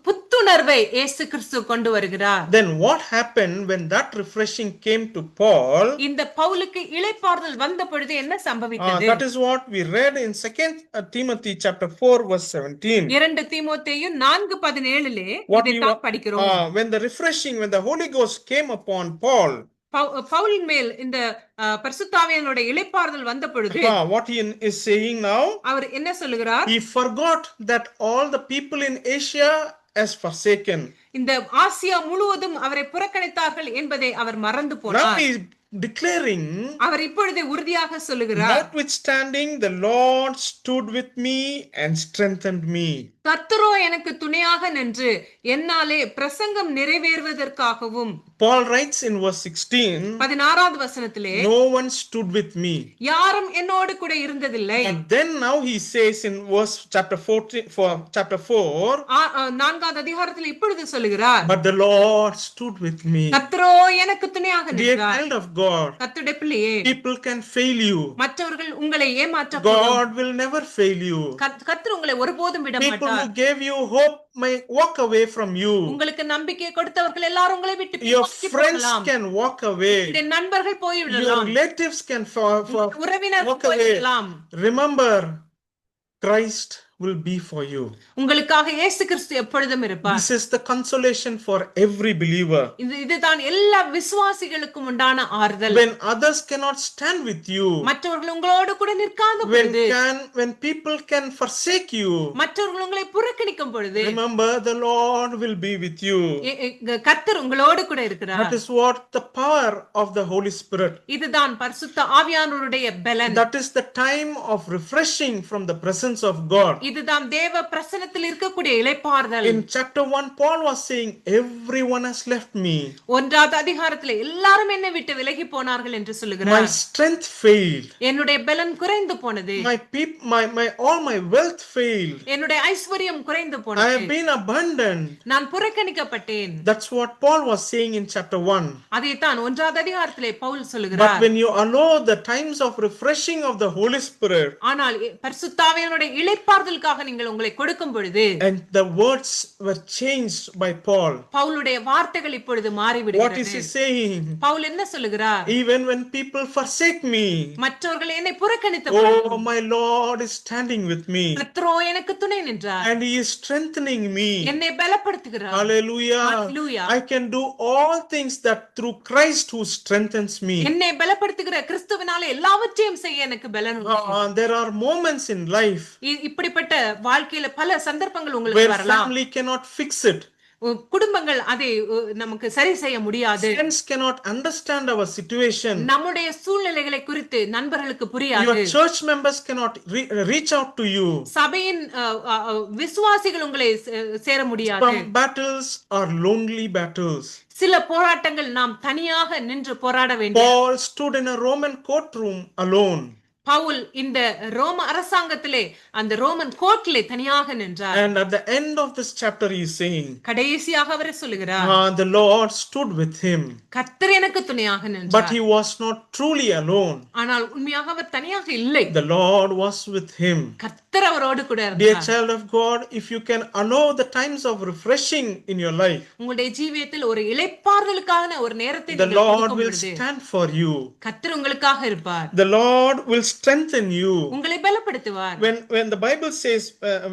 புத்துணர்வை இயேசு கிறிஸ்து கொண்டு வருகிறார்.
Then what happened when that refreshing came to Paul?
இந்த பவுலுக்கு இளைப்பாறுதல் வந்த பொழுது என்ன சம்பவித்தது?
That is what we read in 2 Timothy chapter 4 verse 17.
2 தீமோத்தேயு 4:17 இதைத்தான் படிக்கிறோம்.
When the refreshing, when the Holy Ghost came upon Paul,
பவுலின் மேல் இந்த பரிசுத்த ஆவியானவருடைய இளைப்பாறுதல் வந்த பொழுது
what he is saying now,
அவர் என்ன சொல்லுகிறார்?
he forgot that all the people in Asia has forsaken.
இந்த ஆசியா முழுவதும் அவரை புறக்கணித்தார்கள் என்பதை அவர் மறந்து
Now
போனார்.
he is declaring,
அவர் இப்பொழுது உறுதியாக சொல்லுகிறார்,
notwithstanding the Lord stood with me and strengthened me.
கர்த்தரோ எனக்கு துணையாக நின்று என்னாலே பிரசங்கம் நிறைவேறுவதற்காகவும்.
Paul writes in verse 16,
16வது வசனத்திலே,
no one stood with me.
யாரும் என்னோடு கூட இருந்ததில்லை.
And then now he says in verse chapter 4,
4வது அதிகாரத்தில் இப்பொழுது சொல்லுகிறார்,
but the Lord stood with me.
கர்த்தரோ எனக்கு துணையாக
Dear
நின்றார்.
child of God,
கர்த்தருடைய பிள்ளையே,
people can fail you.
மற்றவர்கள் உங்களை ஏமாற்றக்கூடும்.
God will never fail you.
கர்த்தர் உங்களை ஒருபோதும் விட
People
மாட்டார்.
who gave you hope may walk away from you.
உங்களுக்கு நம்பிக்கை கொடுத்தவர்கள் எல்லாரும் உங்களை விட்டு
Your
பின்வாங்கி
friends
போகலாம்.
can walk away.
உங்களுடைய நண்பர்கள்
Your
போய்விடலாம்.
relatives can
உறவினர்கள்
walk away.
போய்விடலாம்.
Remember, Christ will be for you.
உங்களுக்காக இயேசு கிறிஸ்து எப்பொழுதும் இருப்பார்.
This is the consolation for every believer.
இதுதான் எல்லா விசுவாசிகளுக்கும் உண்டான ஆறுதல்.
When others cannot stand with you,
மற்றவர்கள் உங்களோடு கூட நிற்காத பொழுது,
when people can forsake you,
மற்றவர்கள் உங்களை புறக்கணிக்கும் பொழுது,
remember the Lord will be with you.
கர்த்தர் உங்களோடு கூட இருக்கிறார்.
That is what the power of the Holy Spirit.
இதுதான் பரிசுத்த ஆவியானவருடைய பலன்.
That is the time of refreshing from the presence of God.
இதுதான் தேவ பிரசன்னத்தில் இருக்கக்கூடிய இளைப்பாறுதல்.
In chapter 1, Paul was saying, everyone has left me.
ஒன்றாவது அதிகாரத்திலே எல்லாரும் என்னை விட்டு விலகி போனார்கள் என்று சொல்லுகிறார்.
My strength failed.
என்னுடைய பலன் குறைந்து போனது.
All my wealth failed.
என்னுடைய ஐஸ்வர்யம் குறைந்து
I
போனது.
have been abandoned.
நான் புறக்கணிக்கப்பட்டேன்.
That's what Paul was saying in chapter 1.
அதைத்தான் ஒன்றாவது அதிகாரத்திலே பவுல் சொல்லுகிறார்.
But when you allow the times of refreshing of the Holy Spirit,
ஆனால் பரிசுத்த ஆவியானவருடைய இளைப்பாறுதலுக்காக நீங்கள் உங்களை கொடுக்கும் பொழுது,
and the words were changed by Paul.
பவுலுடைய வார்த்தைகள் இப்பொழுது மாறிவிடுகிறது.
What is he saying?
Pavul என்ன சொல்லுகிறார்?
Even when people forsake me,
மற்றவர்கள் என்னை புறக்கணித்த பொழுது,
oh, my Lord is standing with me.
கர்த்தரோ எனக்கு துணை நின்றார்.
And he is strengthening me.
என்னை பலப்படுத்துகிறார்.
Hallelujah.
Hallelujah.
I can do all things that through Christ who strengthens me.
என்னை பலப்படுத்துகிற கிறிஸ்துவினாலே எல்லாவற்றையும் செய்ய எனக்கு பலன் உண்டு.
There are moments in life
இப்படிப்பட்ட வாழ்க்கையில பல சந்தர்ப்பங்கள் உங்களுக்கு
where
வரலாம்.
family cannot fix it.
குடும்பங்கள் அதை நமக்கு சரி செய்ய முடியாது.
Friends cannot understand our situation.
நம்முடைய சூழ்நிலைகளை குறித்து நண்பர்களுக்கு புரியாது.
Your church members cannot reach out to you.
சபையின் விசுவாசிகள் உங்களை சேர முடியாது.
Some battles are lonely battles.
சில போராட்டங்கள் நாம் தனியாக நின்று போராட வேண்டும்.
Paul stood in a Roman courtroom alone.
Pavul இந்த ரோம அரசாங்கத்திலே அந்த ரோமன் கோர்ட்டிலே தனியாக நின்றார்.
And at the end of this chapter he is saying,
கடைசியாக அவர் சொல்லுகிறார்,
the Lord stood with him.
கர்த்தர் எனக்கு துணையாக நின்றார்.
But he was not truly alone.
ஆனால் உண்மையாக அவர் தனியாக இல்லை.
The Lord was with him.
கர்த்தர் அவரோடு கூட
Dear
இருந்தார்.
child of God, if you can allow the times of refreshing in your life,
உங்களுடைய ஜீவியத்தில் ஒரு இளைப்பாறுதலுக்கான ஒரு நேரத்தை
the Lord will stand for you.
கர்த்தர் உங்களுக்காக இருப்பார்.
The Lord will strengthen you.
உங்களை பலப்படுத்துவார்.
When the Bible says,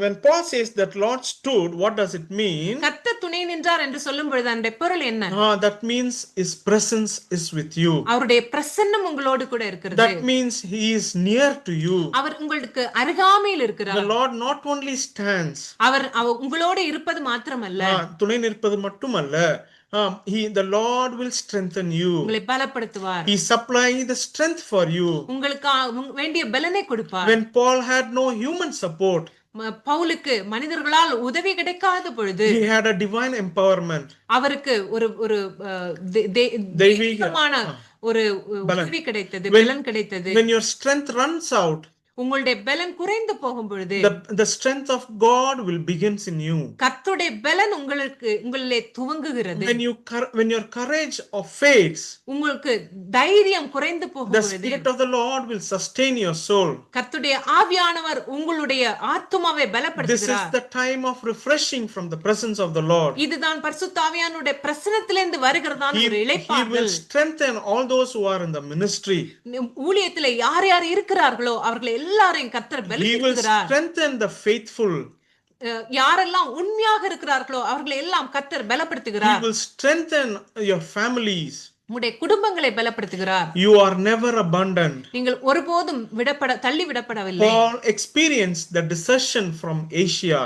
when Paul says that Lord stood, what does it mean?
கர்த்தர் துணை நின்றார் என்று சொல்லும் பொழுது அதனுடைய பொருள் என்ன?
That means his presence is with you.
அவருடைய பிரசன்னம் உங்களோடு கூட இருக்கிறது.
That means he is near to you.
அவர் உங்களுக்கு அருகாமையில் இருக்கிறார்.
The Lord not only stands,
அவர் உங்களோடு இருப்பது மாத்திரமல்ல,
துணை நிற்பது மட்டுமல்ல, the Lord will strengthen you.
உங்களை பலப்படுத்துவார்.
He supply the strength for you.
உங்களுக்கு வேண்டிய பலனை கொடுப்பார்.
When Paul had no human support,
பவுலுக்கு மனிதர்களால் உதவி கிடைக்காத பொழுது
he had a divine empowerment.
அவருக்கு ஒரு தெய்வீகமான ஒரு உதவி கிடைத்தது, பலன் கிடைத்தது.
When your strength runs out,
உங்களுடைய பலன் குறைந்து போகும் பொழுது
the strength of God will begins in you.
கர்த்தருடைய பலன் உங்களிலே துவங்குகிறது.
When your courage fades,
உங்களுக்கு தைரியம் குறைந்து போகும்
the
பொழுது
spirit of the Lord will sustain your soul.
கர்த்தருடைய ஆவியானவர் உங்களுடைய ஆத்துமாவை பலப்படுத்துகிறார்.
This is the time of refreshing from the presence of the Lord.
இதுதான் பரிசுத்த ஆவியானவருடைய பிரசன்னத்திலிருந்து வருகிறதான ஒரு இளைப்பாறுதல்.
He will strengthen all those who are in the ministry.
ஊழியத்திலே யார் யார் இருக்கிறார்களோ அவர்களை எல்லாரையும் கர்த்தர் பலப்படுத்துகிறார்.
He will strengthen the faithful.
யாரெல்லாம் உண்மையாக இருக்கிறார்களோ அவர்களை எல்லாம் கர்த்தர் பலப்படுத்துகிறார்.
He will strengthen your families.
உங்களுடைய குடும்பங்களை பலப்படுத்துகிறார்.
You are never abandoned.
நீங்கள் ஒருபோதும் தள்ளி விடப்படவில்லை.
Paul experienced the desertion from Asia.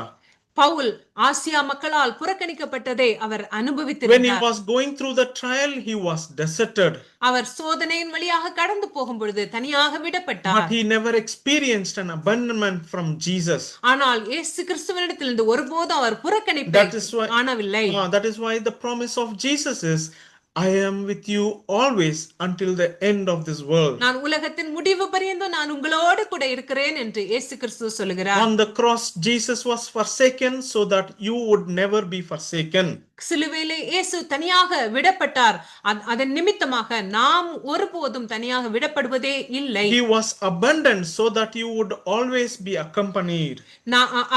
பவுல் ஆசியா மக்களால் புறக்கணிக்கப்பட்டதை அவர்
When he
அனுபவித்திருந்தார்.
was going through the trial, he was deserted.
அவர் சோதனையின் வழியாக கடந்து போகும் பொழுது தனியாக விடப்பட்டார்.
But he never experienced an abandonment from Jesus.
ஆனால் இயேசு கிறிஸ்துவினிடத்திலிருந்து ஒருபோதும் அவர் புறக்கணிப்பை காணவில்லை.
That is why the promise of Jesus is, I am with you always until the end of this world.
நான் உலகத்தின் முடிவு பரியந்தம் நான் உங்களோடு கூட இருக்கிறேன் என்று இயேசு கிறிஸ்து சொல்கிறார்.
On the cross, Jesus was forsaken so that you would never be forsaken.
சிலுவையிலே இயேசு தனியாக விடப்பட்டார். அதன் நிமித்தமாக நாம் ஒருபோதும் தனியாக விடப்படுவதே இல்லை.
He was abandoned so that you would always be accompanied.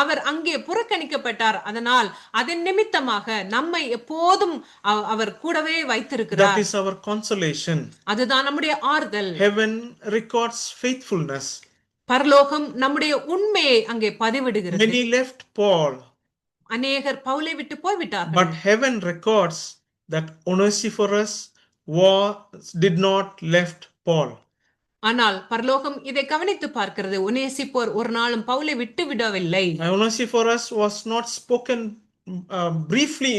அவர் அங்கே புறக்கணிக்கப்பட்டார். அதனால் அதன் நிமித்தமாக நம்மை எப்போதும் அவர் கூடவே
That
வைத்திருக்கிறார்.
is our consolation.
அதுதான் நம்முடைய ஆறுதல்.
Heaven records faithfulness.
பரலோகம் நம்முடைய உண்மையை அங்கே பதிவிடுகிறது.
Many left Paul,
அநேகர் பவுலை விட்டு போய்விட்டார்கள்.
but heaven records that Onesiphorus did not left Paul.
ஆனால் பரலோகம் இதை கவனித்து பார்க்கிறது. ஒனேசிப்போர் ஒரு நாளும் பவுலை விட்டு விடவில்லை.
Onesiphorus was not spoken briefly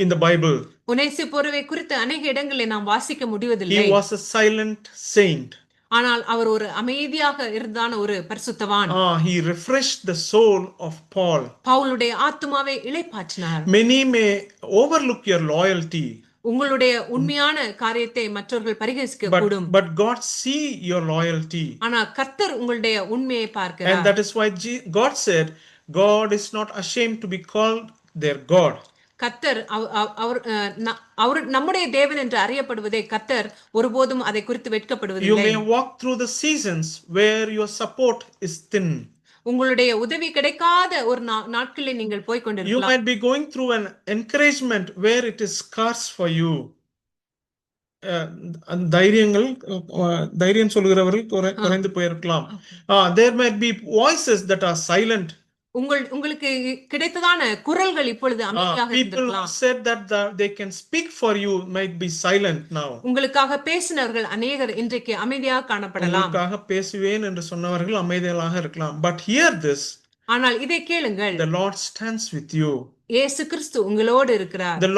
in the Bible.
ஒனேசிப்போரை குறித்து அநேக இடங்களில் நாம் வாசிக்க முடிவதில்லை.
He was a silent saint.
ஆனால் அவர் ஒரு அமைதியாக இருந்தான ஒரு பரிசுத்தவான்.
He refreshed the soul of Paul.
பவுலுடைய ஆத்துமாவை இளைப்பாற்றினார்.
Many may overlook your loyalty.
உங்களுடைய உண்மையான காரியத்தை மற்றவர்கள் பரிகசிக்க கூடும்.
But God see your loyalty.
ஆனா கர்த்தர் உங்களுடைய உண்மையை பார்க்கிறார்.
And that is why God said, God is not ashamed to be called their God.
கர்த்தர் அவர் நம்முடைய தேவன் என்று அறியப்படுவதை கர்த்தர் ஒருபோதும் அதை குறித்து வெட்கப்படுவதில்லை.
You may walk through the seasons where your support is thin.
உங்களுடைய உதவி கிடைக்காத ஒரு நாட்களில் நீங்கள் போய் கொண்டிருக்கலாம்.
You might be going through an encouragement where it is scarce for you. தைரியம் சொல்கிறவர்கள் குறைந்து போயிருக்கலாம். There might be voices that are silent.
உங்களுக்கு கிடைத்ததான குரல்கள் இப்பொழுது அமைதியாக இருக்கலாம்.
People said that they can speak for you might be silent now.
உங்களுக்காக பேசினவர்கள் அநேகர் இன்றைக்கு அமைதியாக காணப்படலாம்.
உங்களுக்காக பேசுவேன் என்று சொன்னவர்கள் அமைதியாக இருக்கலாம். But hear this.
ஆனால் இதை கேளுங்கள்.
The Lord stands with you.
இயேசு கிறிஸ்து உங்களோடு இருக்கிறார்.
The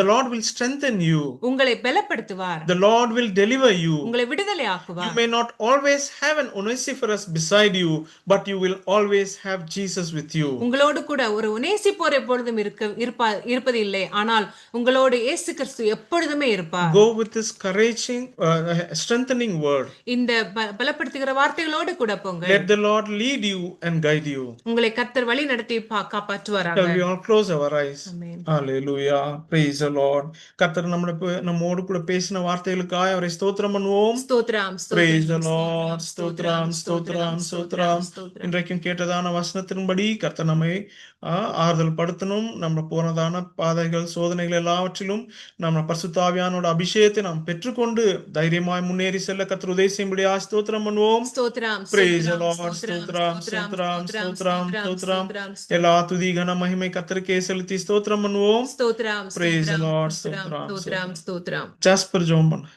Lord will strengthen you.
உங்களை பலப்படுத்துவார்.
The Lord will deliver you.
உங்களை விடுதலை ஆக்குவார்.
You may not always have an Onesiphorus beside you, but you will always have Jesus with you.
உங்களோடு கூட ஒரு ஒனேசிப்போர் எப்பொழுதும் இருப்பது இல்லை, ஆனால் உங்களோடு இயேசு கிறிஸ்து எப்பொழுதுமே இருப்பார்.
Go with this encouraging, strengthening word.
இந்த பலப்படுத்துகிற வார்த்தைகளோடு கூட போங்க.
Let the Lord lead you and guide you.
உங்களை கர்த்தர் வழி நடத்தி காப்பாற்றுவார்.
Shall we all close our eyes?
Amen.
Hallelujah. Praise the Lord. கர்த்தர் நம்மோடு கூட பேசின வார்த்தைகளுக்காக அவரை ஸ்தோத்திரம் பண்ணுவோம்.
ஸ்தோத்திரம்.
Praise the Lord. ஸ்தோத்திரம். இன்றைக்கும் கேட்டதான வசனத்தின்படி கர்த்தர் நம்மை ஆறுதல் படுத்தணும். நம்ம போனதான பாதைகள் சோதனைகள் எல்லாவற்றிலும் நம்ம பரிசுத்த ஆவியானோட அபிஷேகத்தை நாம் பெற்றுக்கொண்டு தைரியமாய் முன்னேறி செல்ல கர்த்தர் உதவி செய்யும்படியா ஸ்தோத்திரம் பண்ணுவோம். Praise the Lord. ஸ்தோத்திரம். எல்லா துதி கன மகிமை கர்த்தருக்கே செலுத்தி ஸ்தோத்திரம் பண்ணுவோம். Praise the Lord. ஸ்தோத்திரம். ஜாஸ்பர் ஜெபம் பண்ணு.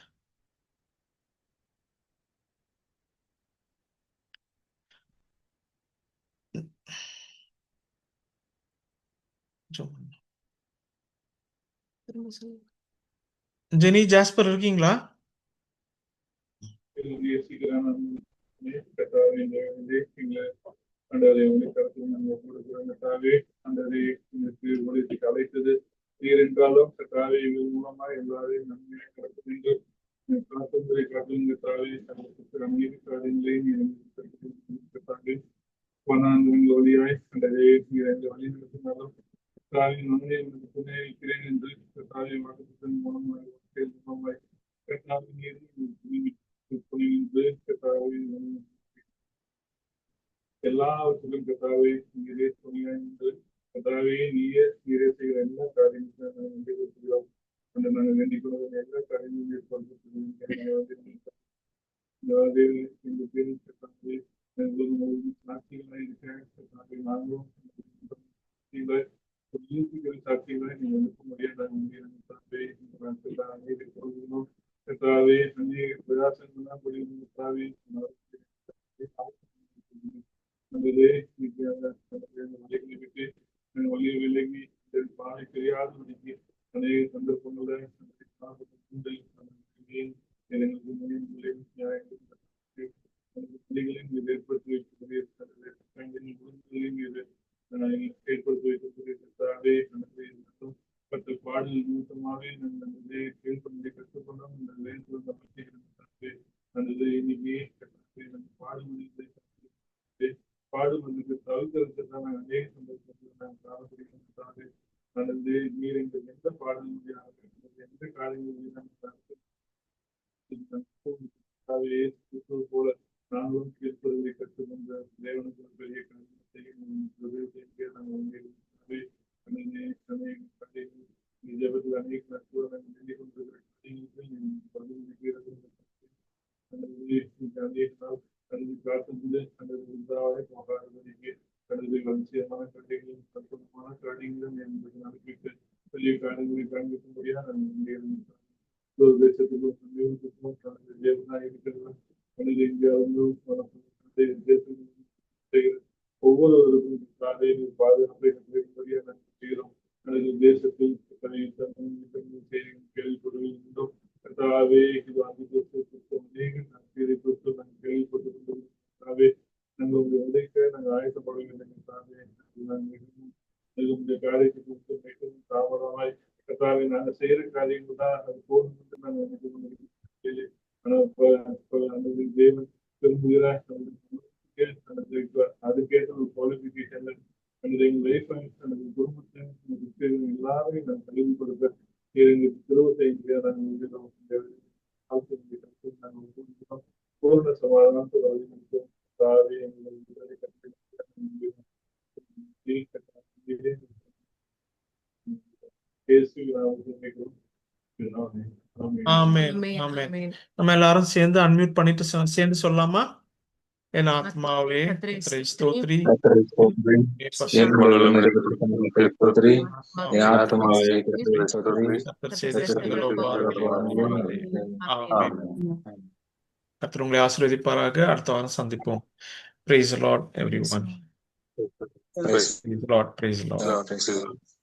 ஜெனி ஜாஸ்பர் இருக்கீங்களா?
அழைத்தது நீர் என்றாலும் கர்த்தாவே இவன் மூலமா எல்லாரையும் நன்மையாக கடக்கும் என்று வழியாய் கண்டதே நீர் எந்த வழி நடத்தினாலும் கர்த்தாவின் நன்மை உனக்கு துணை இருக்கிறேன் என்று கர்த்தாவின் வாக்குத்தத்தின் மூலமாய் கர்த்தாவின் நீர் கர்த்தாவை எல்லாவற்றிலும் கர்த்தாவே நீரே துணையாய் என்று கர்த்தாவே நீரே செய்கிற எல்லா காரியங்களும் நம்பிக்கையோம் அந்த நாங்கள் வேண்டிக் கொள்வதன் எல்லா காரியங்களும் சாட்சிகளாக இருக்க நாங்களும் சாட்சிகளை நீங்கள் அனுப்ப முடியாத கர்த்தாவே அநேக பிரயாசங்கள்லாம் கர்த்தாவே வழிகளை விட்டு வழியை விலகி பாதை தெரியாத வழிக்கு அநேக சந்தர்ப்பங்களை ஏற்படுத்தி வைக்கக்கூடிய ஏற்படுத்தி வைக்கக்கூடிய பட்ட பாடல் நிமித்தமாகவே கேள்வி கற்றுக்கொண்டோம். நல்லது இன்னைக்கு பாடுபடுறதுக்கு தவிர்க்கிறதுக்கு தான் அநேக சந்தர்ப்பத்தில் நாங்கள் காணப்படுகிறோம். கடந்து காத்திருந்து கடந்து உண்டாவே போகாதபடிக்கு கடந்து வரிசையமான காரியங்களும் அற்புதமான காரியங்களும் என்பது நம்பிக்கை பெரிய காரியங்களை காண்பிக்கும்படியாக நான் தேசத்துக்கும் சமீபத்துக்கும் கடந்த தேவனாக இருக்கிறது கடந்த இந்தியாவிலும் ஒவ்வொருவருக்கும் காலையில் பாதுகாப்பை நம்பிக்கையாக நான் செய்கிறோம். கடந்த தேசத்தில் கேள்விப்படுகின்றோம். கர்த்தாவே இது அநேக நன்மையை குறித்து நாங்கள் கேள்விப்பட்டிருக்கிறோம். கர்த்தாவே நாங்கள் உங்களுடைய உடைக்க நாங்கள் ஆயத்தப்படுகின்றோம். கர்த்தாவே உங்களுடைய காரியத்தை குறித்து மிகவும் தாமதமாய் கர்த்தாவே நாங்கள் செய்யற காரியங்கள் தான் அது போதும் என்று நாங்கள் நினைக்க முடியும். ஆனால் தேவன் விரும்புகிறார் அதுக்கேற்ற ஒரு குவாலிபிகேஷன் எங்கள் லைஃப் எனது குடும்பத்தை எல்லாரையும் நான் கல்வி கொடுக்க எங்களுக்கு திருவத்தை நாங்கள் பூர்ண சமாதானத்தை தாவே
ஆமென்
ஆமென்,
ஆமென்.
ஆமென்.
நம்ம எல்லாரும் சேர்ந்து அன்மியூட் பண்ணிட்டு சேர்ந்து சொல்லலாமா? என் ஆத்மாவே
கர்த்தரை
கர்த்தரை ஸ்தோத்திரி,
கர்த்தரை ஸ்தோத்திரி,
என்
என்
பரிசுத்த
முழுவதும் இருக்கிற ஸ்தோத்திரி,
ஆத்மாவே
என் ஆத்மாவே கர்த்தரை ஸ்தோத்திரி,
கர்த்தர் செய்த
கர்த்தர்
சகல
செய்த
உபகாரங்களையும் ஆமென். கர்த்தர் உங்களை ஆசீர்வதிப்பாராக. அடுத்த வாரம் சந்திப்போம். Praise the Lord everyone. Praise the Lord. Praise the Lord.
Amen.